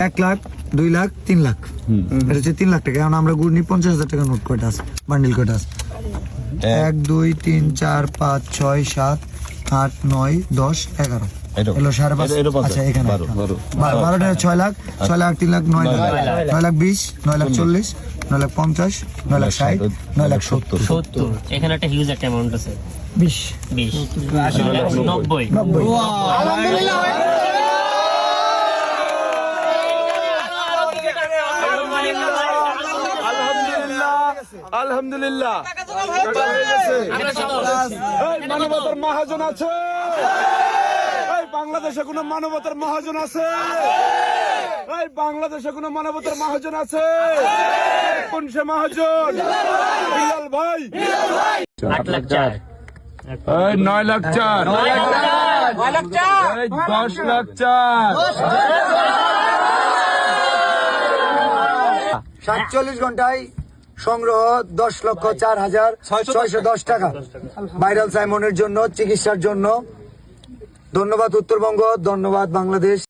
1 লাখ 2 লাখ 3 লাখ এটা হচ্ছে 3 লাখ টাকা। এখন আমরা গুড় নিই 50,000 টাকা নোট কয়টা আছে, বান্ডিল কয়টা আছে? 1 2 3 4 5 6 7 8 9 10 11 এলো 5.5। আচ্ছা এখানে 12টা 6 লাখ 3 লাখ 9 লাখ 9 লাখ 20 9 লাখ 40 9 লাখ 50 9 লাখ 60 9 লাখ 70। এখানে একটা হিউজ একটা অ্যামাউন্ট আছে। 20 90। আলহামদুলিল্লাহ মানবতার মহাজন আছে, বাংলাদেশে কোন মানবতার মহাজন আছে? বাংলাদেশে কোন মানবতার মহাজন আছে? কোন সে মহাজন? বিলাল ভাই। 8 লাখ 4, 9 লাখ 4, 10 লাখ 4, 47 ঘন্টায় সংগ্রহ 10,04,610 টাকা ভাইরাল সাইমনের জন্য, চিকিৎসার জন্য। ধন্যবাদ উত্তরবঙ্গ, ধন্যবাদ বাংলাদেশ।